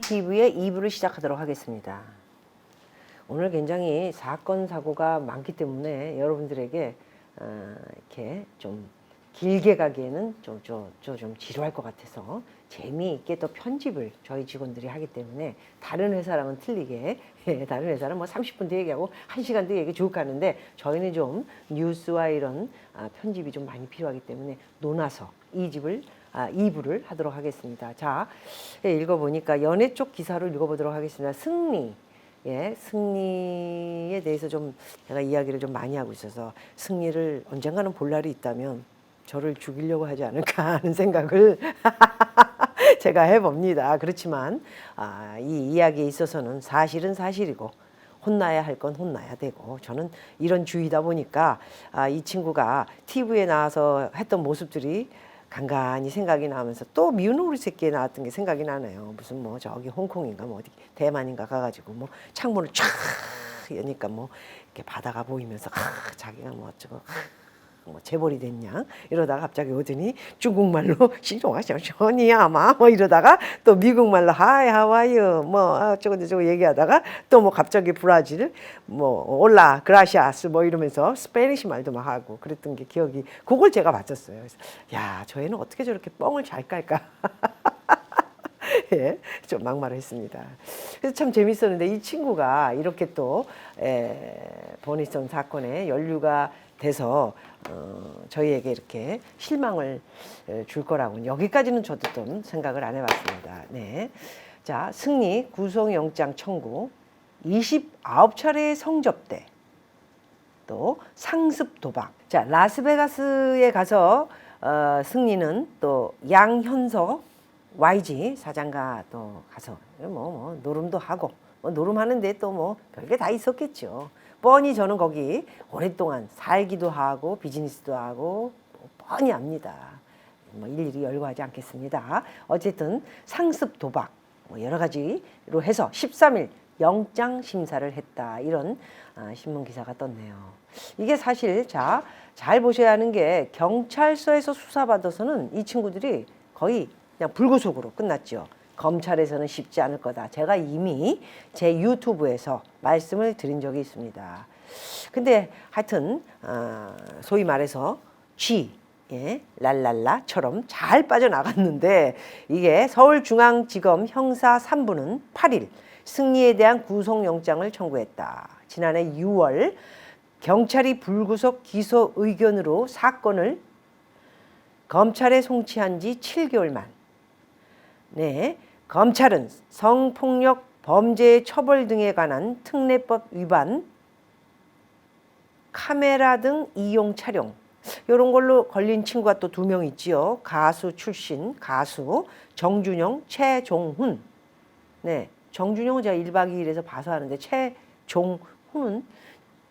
TV의 2부를 시작하도록 하겠습니다. 오늘 굉장히 사건 사고가 많기 때문에 여러분들에게 이렇게 좀 길게 가기에는 좀 지루할 것 같아서 재미있게 또 편집을 저희 직원들이 하기 때문에 다른 회사랑은 틀리게 다른 회사는 뭐 30분도 얘기하고 1시간도 얘기 쭉 가는데 저희는 좀 뉴스와 이런 편집이 좀 많이 필요하기 때문에 논아서 2부를 하도록 하겠습니다. 자, 읽어보니까 연애 쪽 기사를 읽어보도록 하겠습니다. 승리. 승리에 대해서 좀 제가 이야기를 좀 많이 하고 있어서 승리를 언젠가는 볼 날이 있다면 저를 죽이려고 하지 않을까 하는 생각을 제가 해봅니다. 그렇지만 이 이야기에 있어서는 사실은 사실이고 혼나야 할 건 혼나야 되고 저는 이런 주의다 보니까 이 친구가 TV에 나와서 했던 모습들이 간간히 생각이 나면서 또 미운 우리 새끼에 나왔던 게 생각이 나네요. 무슨 뭐 저기 홍콩인가 뭐 어디 대만인가 가가지고 뭐 창문을 쫙 여니까 뭐 이렇게 바다가 보이면서 자기가 뭐 어쩌고 뭐 재벌이 됐냐 이러다가 갑자기 오더니 중국말로 시종하셔니야마 뭐 이러다가 또 미국말로 하이 하와이유 뭐 어쩌고 저쩌고 얘기하다가 또 뭐 갑자기 브라질 뭐 올라 그라시아스 뭐 이러면서 스페니시 말도 막 하고 그랬던 게 기억이 그걸 제가 봤었어요. 그래서 야, 저 애는 어떻게 저렇게 뻥을 잘 깔까 예, 좀 막말을 했습니다. 그래서 참 재밌었는데 이 친구가 이렇게 또 버니썬 사건에 연루가 돼서 저희에게 이렇게 실망을 줄 거라고는 여기까지는 저도 좀 생각을 안 해봤습니다. 네, 자, 승리 구속영장 청구 29차례의 성접대 또 상습 도박. 자, 라스베가스에 가서 승리는 또 양현석 YG 사장과 또 가서 뭐 노름도 하고 뭐 노름하는데 또 뭐 별게 다 있었겠죠. 뻔히 저는 거기 오랫동안 살기도 하고 비즈니스도 하고 뻔히 압니다. 뭐 일일이 열거하지 않겠습니다. 어쨌든 상습 도박 뭐 여러 가지로 해서 13일 영장 심사를 했다 이런 신문 기사가 떴네요. 이게 사실 잘 보셔야 하는 게 경찰서에서 수사받아서는 이 친구들이 거의 그냥 불구속으로 끝났죠. 검찰에서는 쉽지 않을 거다. 제가 이미 제 유튜브에서 말씀을 드린 적이 있습니다. 근데 하여튼 소위 말해서 랄랄라처럼 잘 빠져나갔는데 이게 서울중앙지검 형사 3부는 8일 승리에 대한 구속영장을 청구했다. 지난해 6월 경찰이 불구속 기소 의견으로 사건을 검찰에 송치한 지 7개월 만 검찰은 성폭력 범죄 처벌 등에 관한 특례법 위반, 카메라 등 이용 촬영 이런 걸로 걸린 친구가 또 2명 있지요. 가수 출신 가수 정준영, 최종훈. 네, 정준영은 제가 1박 2일에서 봐서 하는데 최종훈은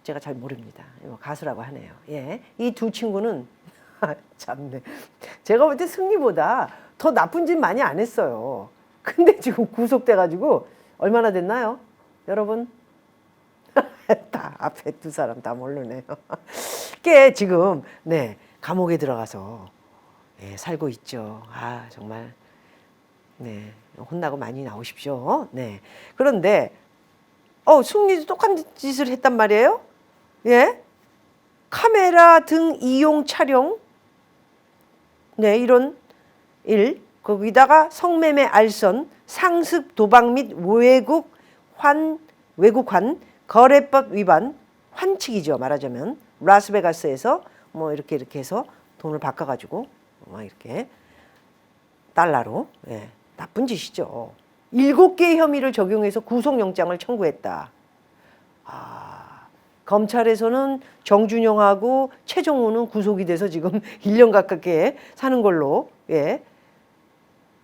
제가 잘 모릅니다. 가수라고 하네요. 예, 이 2 친구는 참네. 제가 볼 때 승리보다 더 나쁜 짓 많이 안 했어요. 근데 지금 구속돼가지고 얼마나 됐나요? 여러분? 다 앞에 2 사람 다 모르네요. 꽤 지금 감옥에 들어가서 살고 있죠. 정말 혼나고 많이 나오십시오. 그런데 승리도 똑같은 짓을 했단 말이에요. 예? 카메라 등 이용 촬영 이런 일, 거기다가 성매매 알선, 상습 도박 및 외국환 거래법 위반, 환칙이죠. 말하자면 라스베가스에서 뭐 이렇게 해서 돈을 바꿔가지고 막 이렇게 달러로 나쁜 짓이죠. 7개의 혐의를 적용해서 구속영장을 청구했다. 검찰에서는 정준영하고 최종훈은 구속이 돼서 지금 1년 가깝게 사는 걸로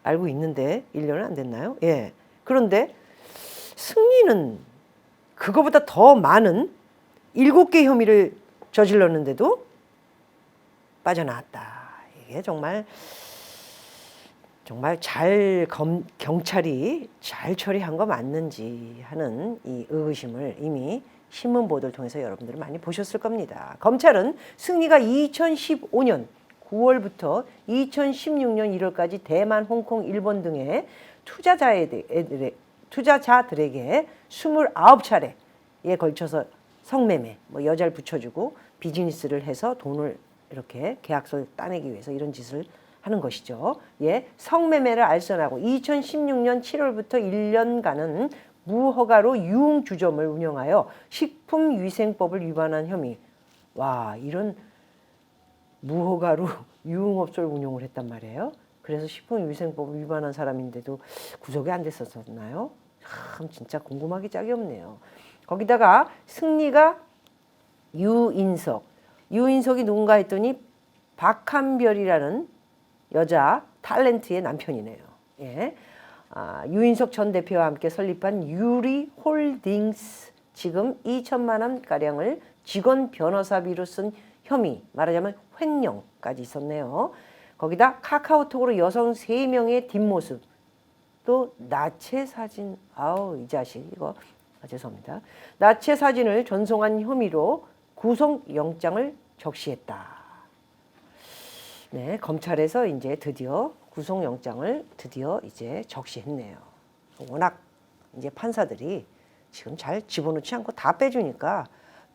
알고 있는데 1년은 안 됐나요? 그런데 승리는 그거보다 더 많은 7개 혐의를 저질렀는데도 빠져나왔다. 이게 정말 경찰이 잘 처리한 거 맞는지 하는 이 의구심을 이미 신문 보도를 통해서 여러분들은 많이 보셨을 겁니다. 검찰은 승리가 2015년 9월부터 2016년 1월까지 대만, 홍콩, 일본 등의 투자자들에게 29차례에 걸쳐서 성매매, 뭐 여자를 붙여주고 비즈니스를 해서 돈을 이렇게 계약서를 따내기 위해서 이런 짓을 하는 것이죠. 예, 성매매를 알선하고 2016년 7월부터 1년간은 무허가로 유흥주점을 운영하여 식품위생법을 위반한 혐의. 와, 이런 무허가로 유흥업소를 운영을 했단 말이에요. 그래서 식품위생법을 위반한 사람인데도 구속이 안 됐었나요? 참 진짜 궁금하기 짝이 없네요. 거기다가 승리가 유인석이 누군가 했더니 박한별이라는 여자 탤런트의 남편이네요. 예. 유인석 전 대표와 함께 설립한 유리홀딩스, 지금 2천만 원 가량을 직원 변호사비로 쓴 혐의, 말하자면 횡령까지 있었네요. 거기다 카카오톡으로 여성 3명의 뒷모습, 또 나체 사진, 아우 이 자식 이거 죄송합니다. 나체 사진을 전송한 혐의로 구속영장을 적시했다. 네, 검찰에서 이제 드디어 구속영장을 이제 적시했네요. 워낙 이제 판사들이 지금 잘 집어넣지 않고 다 빼주니까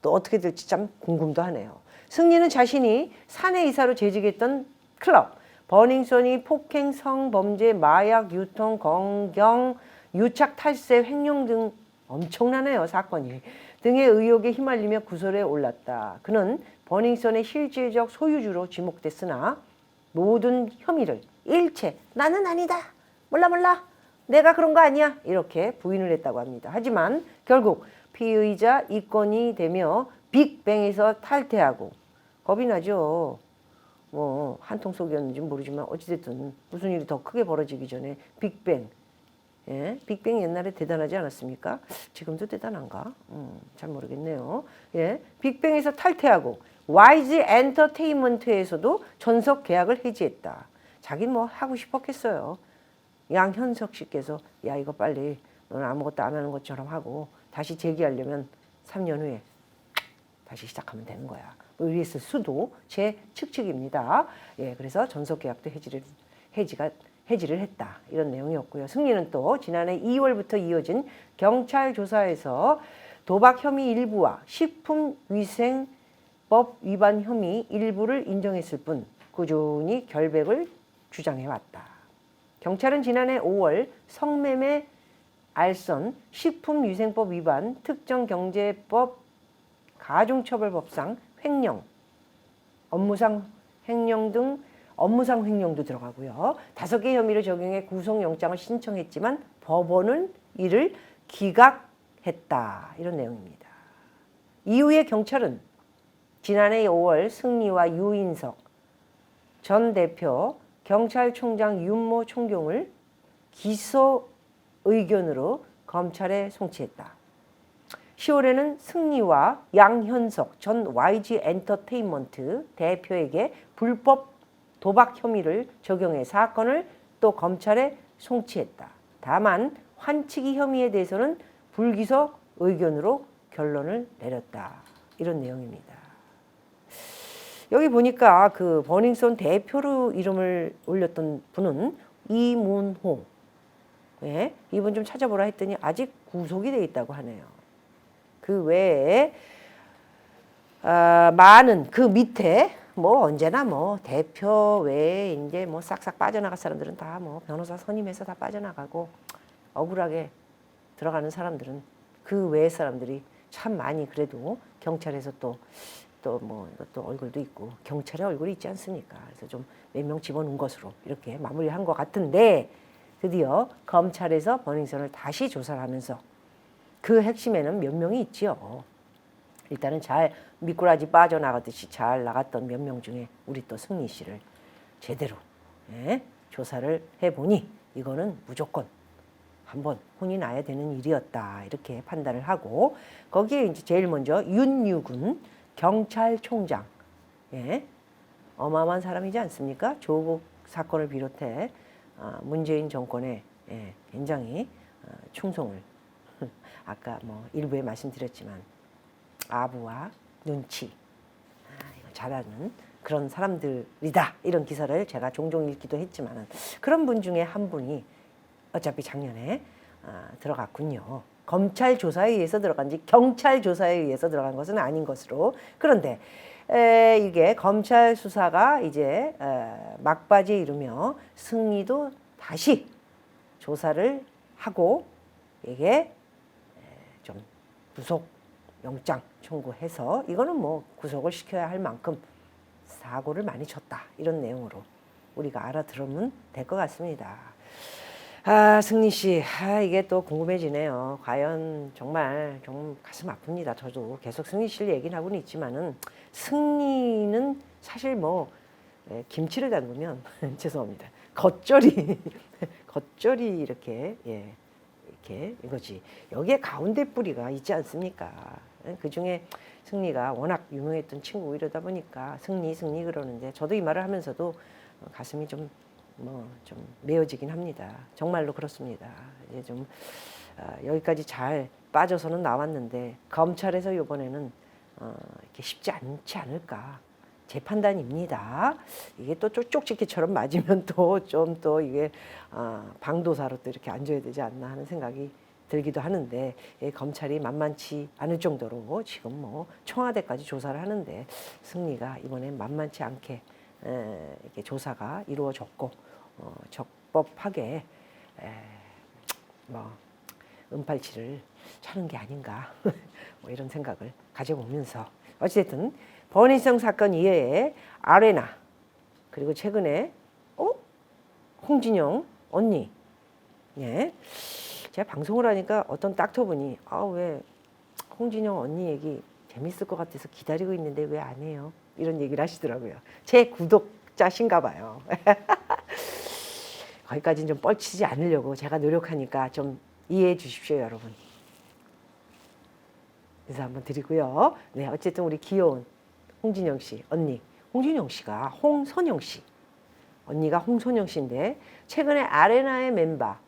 또 어떻게 될지 참 궁금도 하네요. 승리는 자신이 사내이사로 재직했던 클럽, 버닝썬이 폭행, 성범죄, 마약 유통, 검경, 유착, 탈세, 횡령 등 엄청나네요, 사건이. 등의 의혹에 휘말리며 구설에 올랐다. 그는 버닝썬의 실질적 소유주로 지목됐으나 모든 혐의를 일체 나는 아니다, 몰라, 내가 그런 거 아니야, 이렇게 부인을 했다고 합니다. 하지만 결국 피의자 이권이 되며 빅뱅에서 탈퇴하고, 겁이 나죠. 뭐 한통 속이었는지 모르지만 어찌됐든 무슨 일이 더 크게 벌어지기 전에 빅뱅, 예, 빅뱅 옛날에 대단하지 않았습니까? 지금도 대단한가? 잘 모르겠네요. 예, 빅뱅에서 탈퇴하고 YG 엔터테인먼트에서도 전속 계약을 해지했다. 자기는 뭐 하고 싶었겠어요. 양현석 씨께서 야 이거 빨리 너는 아무것도 안 하는 것처럼 하고 다시 재기하려면 3년 후에 다시 시작하면 되는 거야. 뭐 이랬을 수도 제 측측입니다. 예, 그래서 전속 계약도 해지를 했다. 이런 내용이었고요. 승리는 또 지난해 2월부터 이어진 경찰 조사에서 도박 혐의 일부와 식품위생법 위반 혐의 일부를 인정했을 뿐 꾸준히 결백을 주장해왔다. 경찰은 지난해 5월 성매매, 알선, 식품위생법 위반, 특정경제법, 가중처벌법상 횡령, 업무상 횡령도 들어가고요. 5개 혐의를 적용해 구속영장을 신청했지만 법원은 이를 기각했다. 이런 내용입니다. 이후에 경찰은 지난해 5월 승리와 유인석 전 대표, 경찰총장 윤모 총경을 기소 의견으로 검찰에 송치했다. 10월에는 승리와 양현석 전 YG 엔터테인먼트 대표에게 불법 도박 혐의를 적용해 사건을 또 검찰에 송치했다. 다만 환치기 혐의에 대해서는 불기소 의견으로 결론을 내렸다. 이런 내용입니다. 여기 보니까 그 버닝썬 대표로 이름을 올렸던 분은 이문호. 예, 이분 좀 찾아보라 했더니 아직 구속이 돼 있다고 하네요. 그 외에 많은 그 밑에 뭐 언제나 뭐 대표 외에 이제 뭐 싹싹 빠져나갈 사람들은 다 뭐 변호사 선임해서 다 빠져나가고 억울하게 들어가는 사람들은 그 외의 사람들이 참 많이 그래도 경찰에서 또 뭐 또 얼굴도 있고 경찰의 얼굴이 있지 않습니까? 그래서 좀 몇 명 집어넣은 것으로 이렇게 마무리한 것 같은데 드디어 검찰에서 버닝썬을 다시 조사를 하면서 그 핵심에는 몇 명이 있지요. 일단은 잘 미꾸라지 빠져나가듯이 잘 나갔던 몇 명 중에 우리 또 승리 씨를 제대로 조사를 해보니 이거는 무조건 한번 혼이 나야 되는 일이었다 이렇게 판단을 하고 거기에 이제 제일 먼저 윤유군 경찰총장, 어마어마한 사람이지 않습니까? 조국 사건을 비롯해 문재인 정권에 굉장히 충성을 아까 뭐 일부에 말씀드렸지만 아부와 눈치 이거 잘하는 그런 사람들이다 이런 기사를 제가 종종 읽기도 했지만 그런 분 중에 한 분이 어차피 작년에 들어갔군요. 검찰 조사에 의해서 들어간지 경찰 조사에 의해서 들어간 것은 아닌 것으로. 그런데 이게 검찰 수사가 이제 막바지에 이르며 승리도 다시 조사를 하고 이게 좀 구속 영장 청구해서 이거는 뭐 구속을 시켜야 할 만큼 사고를 많이 쳤다 이런 내용으로 우리가 알아들으면 될 것 같습니다. 승리 씨, 이게 또 궁금해지네요. 과연 정말 좀 가슴 아픕니다. 저도 계속 승리 씨를 얘기는 하고는 있지만은 승리는 사실 뭐 김치를 담그면 죄송합니다. 겉절이 겉절이 이렇게 이렇게 이거지. 여기에 가운데 뿌리가 있지 않습니까? 그 중에 승리가 워낙 유명했던 친구고 이러다 보니까 승리 그러는데 저도 이 말을 하면서도 가슴이 좀 메어지긴 합니다. 정말로 그렇습니다. 이제 좀 여기까지 잘 빠져서는 나왔는데 검찰에서 이번에는 이렇게 쉽지 않지 않을까 제 판단입니다. 이게 또 쪽쪽집게처럼 맞으면 또 좀 또 이게 방도사로 또 이렇게 앉아야 되지 않나 하는 생각이 들기도 하는데 검찰이 만만치 않을 정도로 지금 뭐 청와대까지 조사를 하는데 승리가 이번엔 만만치 않게 이렇게 조사가 이루어졌고 적법하게 뭐 은팔치를 차는 게 아닌가 뭐 이런 생각을 가져보면서 어쨌든 버니성 사건 이외에 아레나 그리고 최근에 홍진영 언니 제가 방송을 하니까 어떤 닥터분이 왜 홍진영 언니 얘기 재밌을 것 같아서 기다리고 있는데 왜 안 해요? 이런 얘기를 하시더라고요. 제 구독자신가 봐요. 거기까지는 좀 뻘치지 않으려고 제가 노력하니까 좀 이해해 주십시오, 여러분. 그래서 한번 드리고요. 네, 어쨌든 우리 귀여운 홍진영 씨 언니, 홍진영 씨가 홍선영 씨, 언니가 홍선영 씨인데 최근에 아레나의 멤버가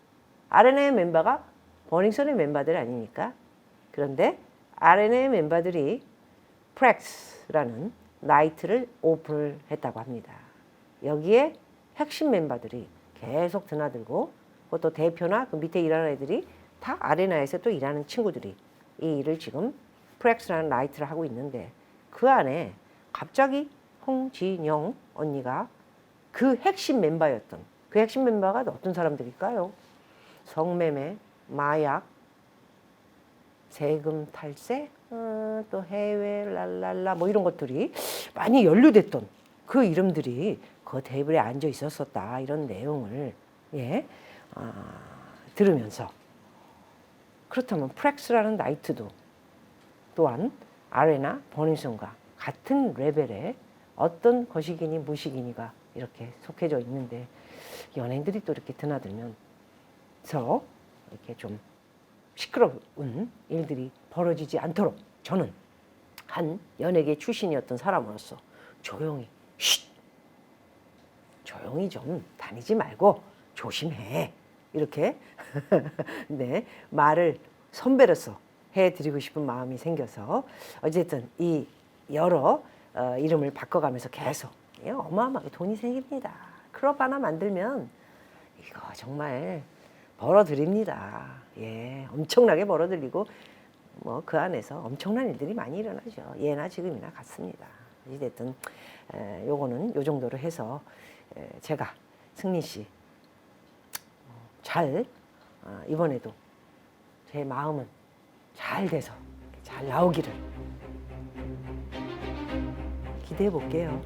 버닝썬의 멤버들 아닙니까? 그런데 아레나의 멤버들이 프렉스라는 나이트를 오픈을 했다고 합니다. 여기에 핵심 멤버들이 계속 드나들고 그것도 대표나 그 밑에 일하는 애들이 다 아레나에서 또 일하는 친구들이 이 일을 지금 프렉스라는 나이트를 하고 있는데 그 안에 갑자기 홍진영 언니가 그 핵심 멤버였던 그 핵심 멤버가 어떤 사람들일까요? 성매매, 마약, 세금 탈세, 또 해외 랄랄라 뭐 이런 것들이 많이 연루됐던 그 이름들이 그 테이블에 앉아 있었었다 이런 내용을 들으면서 그렇다면 프렉스라는 나이트도 또한 아레나 버닝썬과 같은 레벨의 어떤 거시기니 무시기니가 이렇게 속해져 있는데 연예인들이 또 이렇게 드나들면서 이렇게 좀 시끄러운 일들이 벌어지지 않도록 저는 한 연예계 출신이었던 사람으로서 조용히 좀 다니지 말고 조심해 이렇게 네 말을 선배로서 해드리고 싶은 마음이 생겨서 어쨌든 이 여러 이름을 바꿔가면서 계속 어마어마하게 돈이 생깁니다. 클럽 하나 만들면 이거 정말 벌어들입니다. 엄청나게 벌어들이고 뭐 그 안에서 엄청난 일들이 많이 일어나죠. 예나 지금이나 같습니다. 어쨌든 요거는 요 정도로 해서 제가 승리 씨 잘 이번에도 제 마음은 잘 돼서 잘 나오기를 기대해 볼게요.